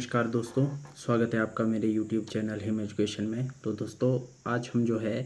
नमस्कार दोस्तों, स्वागत है आपका मेरे यूट्यूब चैनल हिम एजुकेशन में। तो दोस्तों, आज हम जो है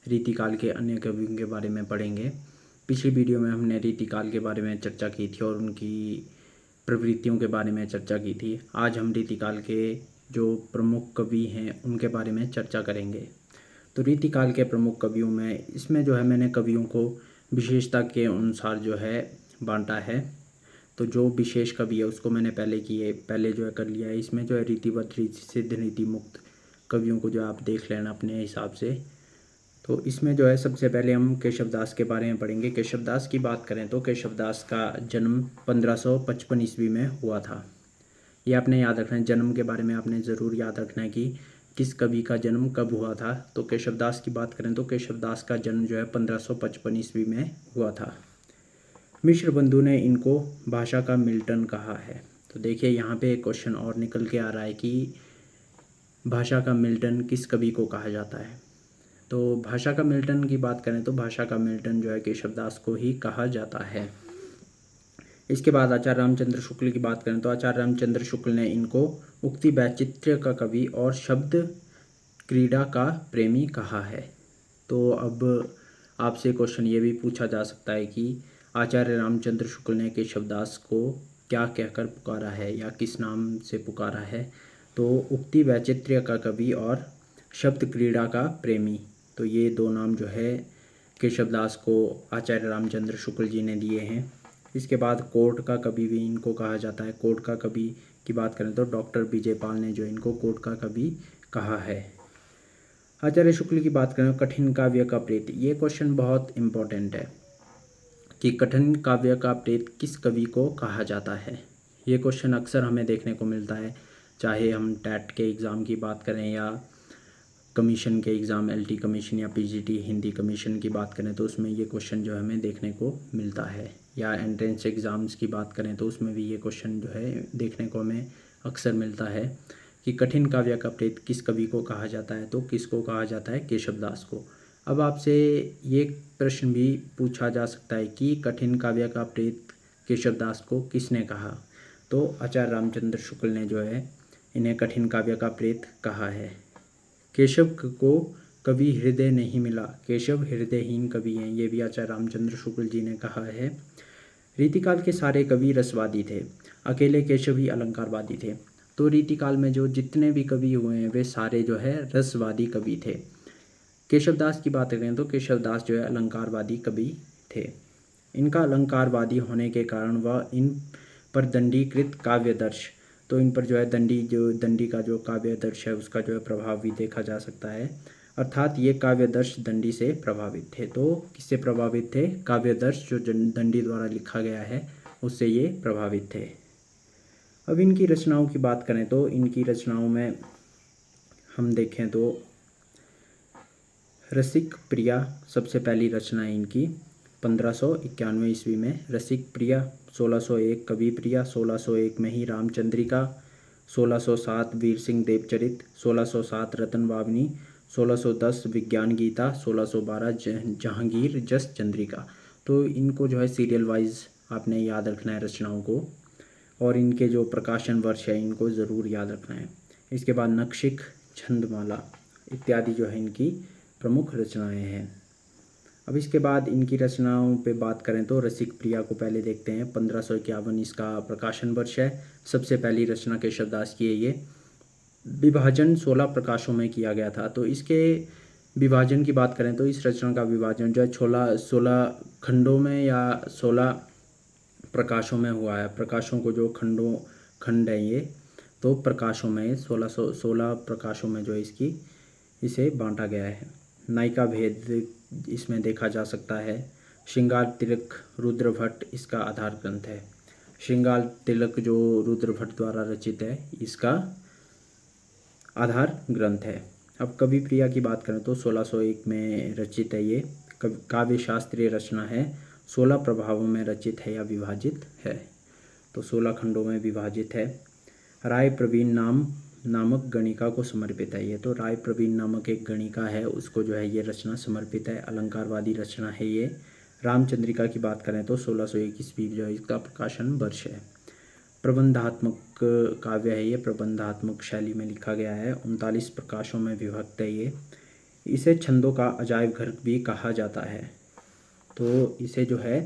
रीतिकाल के अन्य कवियों के बारे में पढ़ेंगे। पिछली वीडियो में हमने रीतिकाल के बारे में चर्चा की थी और उनकी प्रवृत्तियों के बारे में चर्चा की थी। आज हम रीतिकाल के जो प्रमुख कवि हैं उनके बारे में चर्चा करेंगे। तो रीतिकाल के प्रमुख कवियों में इसमें जो है मैंने कवियों को विशेषता के अनुसार जो है बांटा है। तो जो विशेष कवि है उसको मैंने पहले जो है कर लिया है। इसमें जो है रीतिवत, रीति सिद्ध, रीति मुक्त कवियों को जो आप देख लेना अपने हिसाब से। तो इसमें जो है सबसे पहले हम केशवदास के बारे में पढ़ेंगे। केशवदास की बात करें तो केशवदास का जन्म 1555 ईस्वी में हुआ था। ये आपने याद रखना है, जन्म के बारे में आपने ज़रूर याद रखना है कि किस कवि का जन्म कब हुआ था। तो केशवदास की बात करें तो केशवदास का जन्म जो है 1555 ईस्वी में हुआ था। मिश्र बंधु ने इनको भाषा का मिल्टन कहा है। तो देखिए यहाँ पे एक क्वेश्चन और निकल के आ रहा है कि भाषा का मिल्टन किस कवि को कहा जाता है। तो भाषा का मिल्टन की बात करें तो भाषा का मिल्टन जो है केशवदास को ही कहा जाता है। इसके बाद आचार्य रामचंद्र शुक्ल की बात करें तो आचार्य रामचंद्र शुक्ल ने इनको उक्ति वैचित्र्य का कवि और शब्द क्रीड़ा का प्रेमी कहा है। तो अब आपसे क्वेश्चन ये भी पूछा जा सकता है कि आचार्य रामचंद्र शुक्ल ने केशवदास को क्या कहकर पुकारा है या किस नाम से पुकारा है। तो उक्ति वैचित्र्य का कवि और शब्द क्रीड़ा का प्रेमी, तो ये दो नाम जो है केशवदास को आचार्य रामचंद्र शुक्ल जी ने दिए हैं। इसके बाद कोर्ट का कवि भी इनको कहा जाता है। कोर्ट का कवि की बात करें तो डॉक्टर विजयपाल ने जो इनको कोर्ट का कवि कहा है। आचार्य शुक्ल की बात करें कठिन काव्य का प्रेत, ये क्वेश्चन बहुत इम्पोर्टेंट है कि कठिन काव्य का प्रेत किस कवि को कहा जाता है। ये क्वेश्चन अक्सर हमें देखने को मिलता है, चाहे हम टेट के एग्ज़ाम की बात करें या कमीशन के एग्ज़ाम, एलटी कमीशन या पीजीटी हिंदी कमीशन की बात करें तो उसमें ये क्वेश्चन जो है हमें देखने को मिलता है। या एंट्रेंस एग्ज़ाम्स की बात करें तो उसमें भी ये क्वेश्चन जो है देखने को हमें अक्सर मिलता है कि कठिन काव्य का प्रेत किस कवि को कहा जाता है। तो किसको कहा जाता है? केशवदास को। अब आपसे ये प्रश्न भी पूछा जा सकता है कि कठिन काव्य का प्रेत केशवदास को किसने कहा। तो आचार्य रामचंद्र शुक्ल ने जो है इन्हें कठिन काव्य का प्रेत कहा है। केशव को कवि हृदय नहीं मिला, केशव हृदयहीन कवि हैं, ये भी आचार्य रामचंद्र शुक्ल जी ने कहा है। रीतिकाल के सारे कवि रसवादी थे, अकेले केशव ही अलंकारवादी थे। तो रीतिकाल में जो जितने भी कवि हुए हैं वे सारे जो है रसवादी कवि थे। केशवदास की बात करें तो केशवदास जो है अलंकारवादी कवि थे। इनका अलंकारवादी होने के कारण वह इन पर दंडीकृत काव्यदर्श, तो इन पर जो है दंडी का जो काव्यदर्श है उसका जो है प्रभाव भी देखा जा सकता है। अर्थात ये काव्यदर्श दंडी से प्रभावित थे। तो किससे प्रभावित थे? काव्यदर्श जो दंडी द्वारा लिखा गया है उससे ये प्रभावित थे। अब इनकी रचनाओं की बात करें तो इनकी रचनाओं में हम देखें तो रसिक प्रिया सबसे पहली रचना है इनकी 1591 ईस्वी में। रसिक प्रिया 1601 कवि प्रिया, 1601 में ही रामचंद्रिका, 1607 वीर सिंह देवचरित, 1607 रतन वावनी, 1610 विज्ञान गीता, 1612 जहांगीर जस चंद्रिका। तो इनको जो है सीरियल वाइज आपने याद रखना है रचनाओं को, और इनके जो प्रकाशन वर्ष है इनको ज़रूर याद रखना है। इसके बाद नक्शिक, छंदमाला इत्यादि जो है इनकी प्रमुख रचनाएं हैं। अब इसके बाद इनकी रचनाओं पे बात करें तो रसिक प्रिया को पहले देखते हैं। 1551 इसका प्रकाशन वर्ष है। सबसे पहली रचना केशवदास की है ये। विभाजन 16 प्रकाशों में किया गया था। तो इसके विभाजन की बात करें तो इस रचना का विभाजन जो है 16 खंडों में या 16 प्रकाशों में हुआ है। प्रकाशों को जो खंड है ये, तो प्रकाशों में 16 प्रकाशों में जो है इसे बांटा गया है। नायिका भेद इसमें देखा जा सकता है। श्रृंगार तिलक रुद्रभट्ट इसका आधार ग्रंथ है। श्रृंगार तिलक जो रुद्रभट्ट द्वारा रचित है इसका आधार ग्रंथ है। अब कवि प्रिया की बात करें तो 1601 में रचित है ये। काव्य शास्त्रीय रचना है। 16 प्रभावों में रचित है या विभाजित है। तो 16 खंडों में विभाजित है। राय प्रवीण नामक गणिका को समर्पित है ये। तो राय प्रवीण नामक एक गणिका है, उसको जो है ये रचना समर्पित है। अलंकारवादी रचना है ये। रामचंद्रिका की बात करें तो 1601 ईस्वी जो है इसका प्रकाशन वर्ष है। प्रबंधात्मक काव्य है ये, प्रबंधात्मक शैली में लिखा गया है। 39 प्रकाशों में विभक्त है ये। इसे छंदों का अजायब घर भी कहा जाता है। तो इसे जो है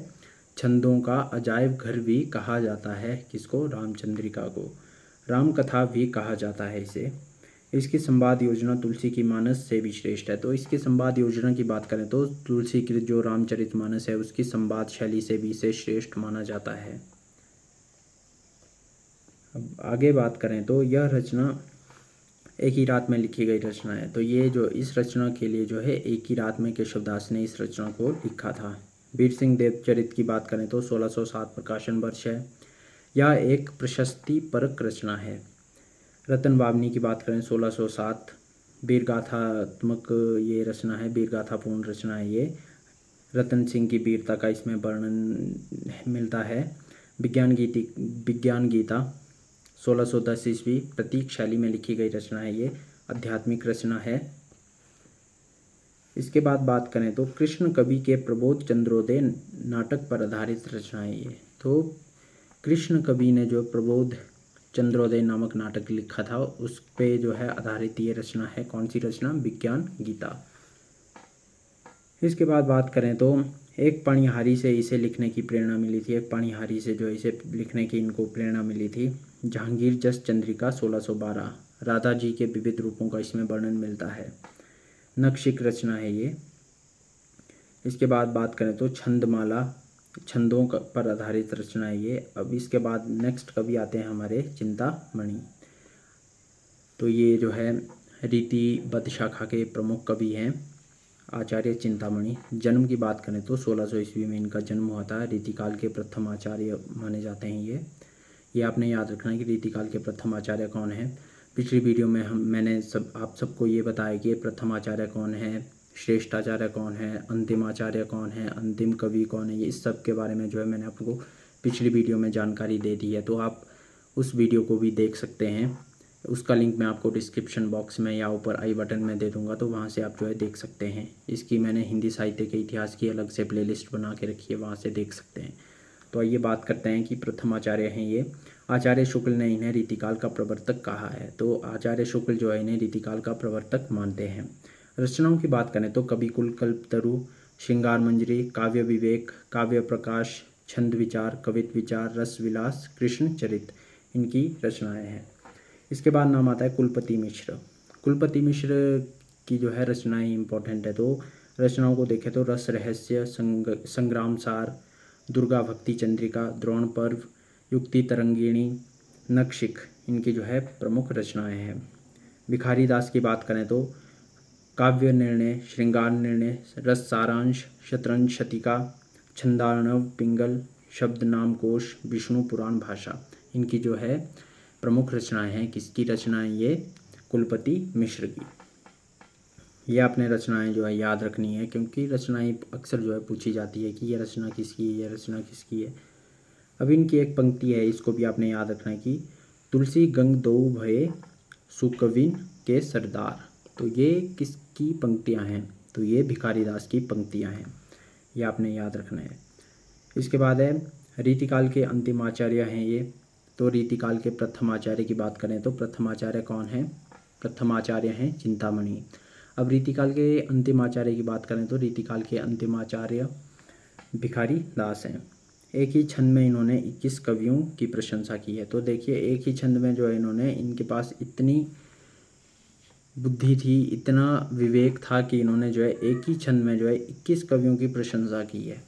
छंदों का अजायब घर भी कहा जाता है। किसको? रामचंद्रिका को। राम कथा भी कहा जाता है इसे। इसकी संवाद योजना तुलसी की मानस से भी श्रेष्ठ है। तो इसकी संवाद योजना की बात करें तो तुलसी की जो रामचरितमानस है उसकी संवाद शैली से भी इसे श्रेष्ठ माना जाता है। अब आगे बात करें तो यह रचना एक ही रात में लिखी गई रचना है। तो ये जो इस रचना के लिए जो है एक ही रात में केशवदास ने इस रचना को लिखा था। वीर सिंह देवचरित की बात करें तो 1607 प्रकाशन वर्ष है। यह एक प्रशस्ति परक रचना है। रतन बावनी की बात करें 1607, वीरगाथात्मक ये रचना है, वीरगाथापूर्ण रचना है ये। रतन सिंह की वीरता का इसमें वर्णन मिलता है। विज्ञान गीता 1610 ईस्वी प्रतीक शैली में लिखी गई रचना है ये, आध्यात्मिक रचना है। इसके बाद बात करें तो कृष्ण कवि के प्रबोध चंद्रोदय नाटक पर आधारित रचना है ये। तो कृष्ण कवि ने जो प्रबोध चंद्रोदय नामक नाटक लिखा था उस पे जो है आधारित ये रचना है। कौन सी रचना? विज्ञान गीता। इसके बाद बात करें तो एक पाणिहारी से इसे लिखने की प्रेरणा मिली थी। एक पाणिहारी से जो इसे लिखने की इनको प्रेरणा मिली थी। जहांगीर जस चंद्रिका 1612, राधा जी के विविध रूपों का इसमें वर्णन मिलता है। नक्शिक रचना है ये। इसके बाद बात करें तो छंदमाला, छंदों पर आधारित रचना है ये। अब इसके बाद नेक्स्ट कवि आते हैं हमारे चिंतामणि। तो ये जो है रीतिबद्ध शाखा के प्रमुख कवि हैं आचार्य चिंतामणि। जन्म की बात करें तो 1600 ईस्वी में इनका जन्म हुआ था। रीतिकाल के प्रथम आचार्य माने जाते हैं ये आपने याद रखना है कि रीतिकाल के प्रथम आचार्य कौन है। पिछली वीडियो में मैंने आप सबको ये बताया कि प्रथम आचार्य कौन है, श्रेष्ठ आचार्य कौन है, अंतिम आचार्य कौन है, अंतिम कवि कौन है, ये इस सब के बारे में जो है मैंने आपको पिछली वीडियो में जानकारी दे दी है। तो आप उस वीडियो को भी देख सकते हैं। उसका लिंक मैं आपको डिस्क्रिप्शन बॉक्स में या ऊपर आई बटन में दे दूंगा, तो वहाँ से आप जो है देख सकते हैं। इसकी मैंने हिंदी साहित्य के इतिहास की अलग से प्लेलिस्ट बना के रखी है, वहाँ से देख सकते हैं। तो आइए बात करते हैं कि प्रथम आचार्य हैं ये। आचार्य शुक्ल ने इन्हें रीतिकाल का प्रवर्तक कहा है। तो आचार्य शुक्ल जो है इन्हें रीतिकाल का प्रवर्तक मानते हैं। रचनाओं की बात करें तो कविकुल, कल्पतरु, श्रृंगार मंजरी, काव्य विवेक, काव्य प्रकाश, छंद विचार, कवित्व विचार, रस विलास, कृष्ण चरित इनकी रचनाएं हैं। इसके बाद नाम आता है कुलपति मिश्र। कुलपति मिश्र की जो है रचनाएं इंपॉर्टेंट है। तो रचनाओं को देखें तो रस रहस्य, संग्राम सार, दुर्गा भक्ति चंद्रिका, द्रोण पर्व, युक्ति तरंगिणी, नखशिख इनकी जो है प्रमुख रचनाएं हैं। भिखारी दास की बात करें तो काव्य निर्णय, श्रृंगार निर्णय, रस सारांश, शतरंज शतिका, छंदार्णव, पिंगल, शब्द नाम कोश, विष्णु पुराण भाषा इनकी जो है प्रमुख रचनाएं हैं। किसकी रचनाएं? ये कुलपति मिश्र की। ये आपने रचनाएं जो है याद रखनी है, क्योंकि रचनाएं अक्सर जो है पूछी जाती है कि ये रचना किसकी है, ये रचना किसकी है। अब इनकी एक पंक्ति है, इसको भी आपने याद रखना है कि तुलसी गंग दो भये सुकविन के सरदार। तो ये किसकी पंक्तियां हैं? तो ये भिखारी दास की पंक्तियां हैं, ये आपने याद रखना है। इसके बाद है रीतिकाल के अंतिम आचार्य हैं ये। तो रीतिकाल के प्रथम आचार्य की बात करें तो प्रथम आचार्य कौन है? प्रथम आचार्य हैं चिंतामणि। अब रीतिकाल के अंतिम आचार्य की बात करें तो रीतिकाल के अंतिम आचार्य भिखारी दास हैं। एक ही छंद में इन्होंने 21 कवियों की प्रशंसा की है। तो देखिए एक ही छंद में जो है इन्होंने, इनके पास इतनी बुद्धि थी, इतना विवेक था कि इन्होंने जो है एक ही छंद में जो है 21 कवियों की प्रशंसा की है।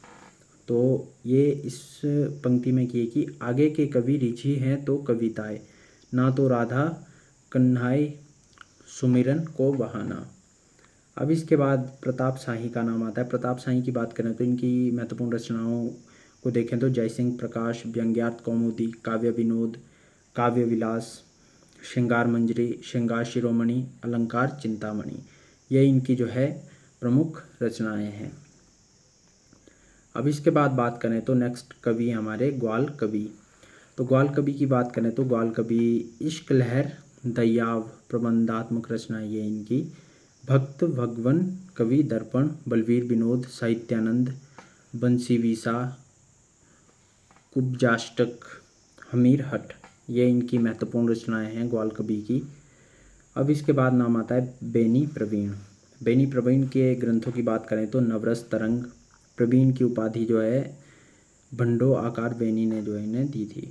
तो ये इस पंक्ति में किए कि आगे के कवि ऋषि हैं तो कविताएं, ना तो राधा कन्हाई सुमिरन को बहाना। अब इसके बाद प्रताप शाही का नाम आता है। प्रताप शाही की बात करें तो इनकी महत्वपूर्ण रचनाओं को देखें तो जयसिंह प्रकाश, व्यंग्यार्थ कौमुदी, काव्य विनोद, काव्य विलास, श्रृंगार मंजरी, श्रृंगार शिरोमणि, अलंकार चिंतामणि, ये इनकी जो है प्रमुख रचनाएं हैं। अब इसके बाद बात करें तो नेक्स्ट कवि हमारे ग्वाल कवि। तो ग्वाल कवि की बात करें तो ग्वाल कवि इश्क लहर, दयाव, प्रबंधात्मक रचना ये इनकी। भक्त भगवन, कवि दर्पण, बलवीर विनोद, साहित्यानंद, बंसी वीसा, कुब्जाष्टक, हमीर हट, ये इनकी महत्वपूर्ण रचनाएं हैं ग्वाल कवि की। अब इसके बाद नाम आता है बेनी प्रवीण। बेनी प्रवीण के ग्रंथों की बात करें तो नवरस तरंग। प्रवीण की उपाधि जो है भंडो आकार बेनी ने जो है इन्हें दी थी।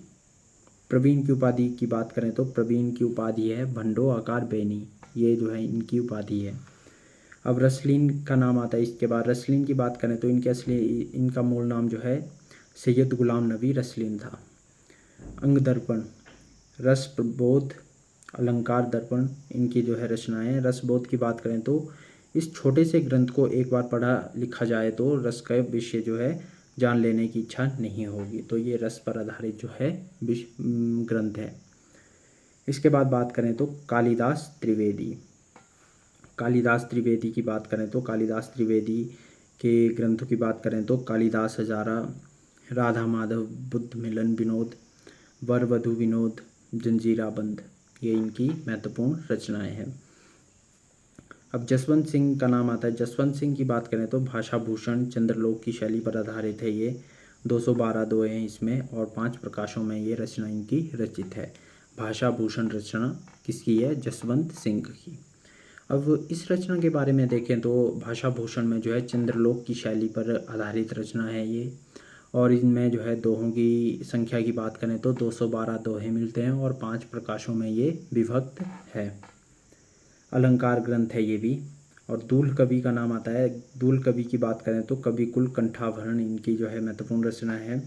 प्रवीण की उपाधि की बात करें तो प्रवीण की उपाधि है भंडो आकार बेनी, ये जो है इनकी उपाधि है। अब रसलीन का नाम आता है इसके बाद। रसलीन की बात करें तो इनका मूल नाम जो है सैयद गुलाम नबी रसलीन था। अंग दर्पण, रस प्रबोध, अलंकार दर्पण, इनकी जो है रचनाएं। रसबोध की बात करें तो इस छोटे से ग्रंथ को एक बार पढ़ा लिखा जाए तो रस का विषय जो है जान लेने की इच्छा नहीं होगी, तो ये रस पर आधारित जो है ग्रंथ है। इसके बाद बात करें तो कालिदास त्रिवेदी। कालिदास त्रिवेदी की बात करें तो कालिदास त्रिवेदी के ग्रंथों की बात करें तो कालिदास हजारा, राधा माधव, बुद्ध मिलन विनोद, वर वधु विनोद, जंजीरा बंद, ये इनकी महत्वपूर्ण रचनाएं हैं। अब जसवंत सिंह का नाम आता है। जसवंत सिंह की बात करें तो भाषा भूषण, चंद्रलोक की शैली पर आधारित है ये। 212 दोहे हैं इसमें और 5 प्रकाशों में ये रचना इनकी रचित है। भाषा भूषण रचना किसकी है? जसवंत सिंह की। अब इस रचना के बारे में देखें तो भाषा भूषण में जो है चंद्रलोक की शैली पर आधारित रचना है ये, और इनमें जो है दोहों की संख्या की बात करें तो 212 दोहे मिलते हैं और 5 प्रकाशों में ये विभक्त है। अलंकार ग्रंथ है ये भी। और दूल कवि का नाम आता है। दूल कवि की बात करें तो कवि कुल कंठाभरण इनकी जो है महत्वपूर्ण रचना है।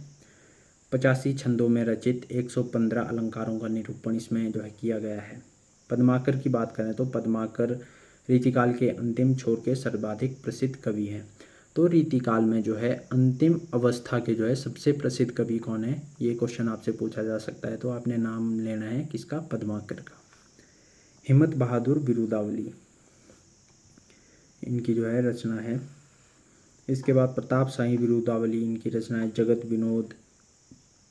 85 छंदों में रचित 115 अलंकारों का निरूपण इसमें जो है किया गया है। पद्माकर की बात करें तो पद्माकर रीतिकाल के अंतिम छोर के सर्वाधिक प्रसिद्ध कवि हैं। तो रीतिकाल में जो है अंतिम अवस्था के जो है सबसे प्रसिद्ध कवि कौन है, ये क्वेश्चन आपसे पूछा जा सकता है, तो आपने नाम लेना है किसका? पद्माकर का। हिम्मत बहादुर बिरुदावली इनकी जो है रचना है। इसके बाद प्रताप शाही बिरुदावली इनकी रचना है। जगत विनोद,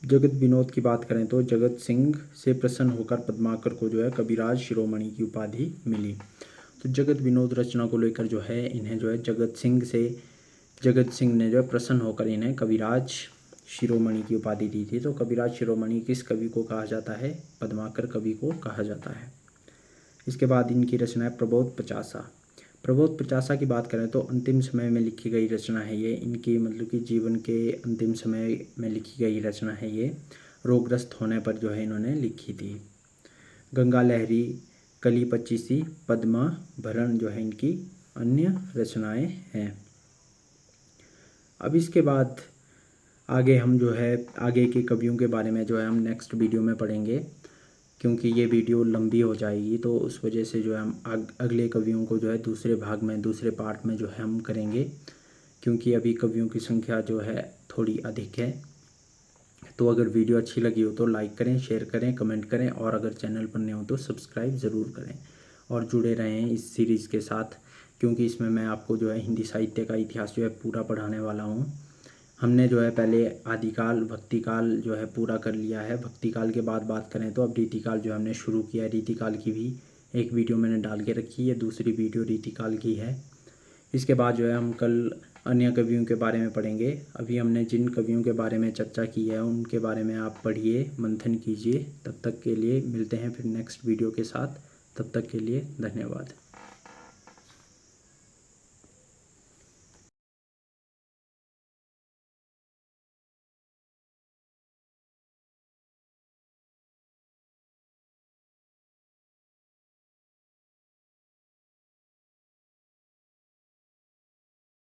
जगत विनोद की बात करें तो जगत सिंह से प्रसन्न होकर पद्माकर को जो है कविराज शिरोमणि की उपाधि मिली। तो जगत विनोद रचना को लेकर जो है इन्हें जो है जगत सिंह ने जो है प्रसन्न होकर इन्हें कविराज शिरोमणि की उपाधि दी थी। तो कविराज शिरोमणि किस कवि को कहा जाता है? पद्माकर कवि को कहा जाता है। इसके बाद इनकी रचना है प्रबोध पचासा। प्रबोध पचासा की बात करें तो अंतिम समय में लिखी गई रचना है ये। इनकी मतलब कि जीवन के अंतिम समय में लिखी गई रचना है ये। रोगग्रस्त होने पर जो है इन्होंने लिखी थी। गंगा लहरी, कली पच्चीसी, पद्मा भरण जो है इनकी अन्य रचनाएं हैं। अब इसके बाद आगे हम जो है आगे के कवियों के बारे में जो है हम नेक्स्ट वीडियो में पढ़ेंगे, क्योंकि ये वीडियो लंबी हो जाएगी, तो उस वजह से जो है हम अगले कवियों को जो है दूसरे भाग में, दूसरे पार्ट में जो है हम करेंगे, क्योंकि अभी कवियों की संख्या जो है थोड़ी अधिक है। तो अगर वीडियो अच्छी लगी हो तो लाइक करें, शेयर करें, कमेंट करें, और अगर चैनल पर नए हो तो सब्सक्राइब ज़रूर करें और जुड़े रहें इस सीरीज़ के साथ, क्योंकि इसमें मैं आपको जो है हिंदी साहित्य का इतिहास जो है पूरा पढ़ाने वाला हूँ। हमने जो है पहले आदिकाल, भक्तिकाल जो है पूरा कर लिया है। भक्तिकाल के बाद बात करें तो अब रीतिकाल जो हमने शुरू किया है। रीतिकाल की भी एक वीडियो मैंने डाल के रखी है, दूसरी वीडियो रीतिकाल की है। इसके बाद जो है हम कल अन्य कवियों के बारे में पढ़ेंगे। अभी हमने जिन कवियों के बारे में चर्चा की है उनके बारे में आप पढ़िए, मंथन कीजिए। तब तक के लिए मिलते हैं फिर नेक्स्ट वीडियो के साथ। तब तक के लिए धन्यवाद।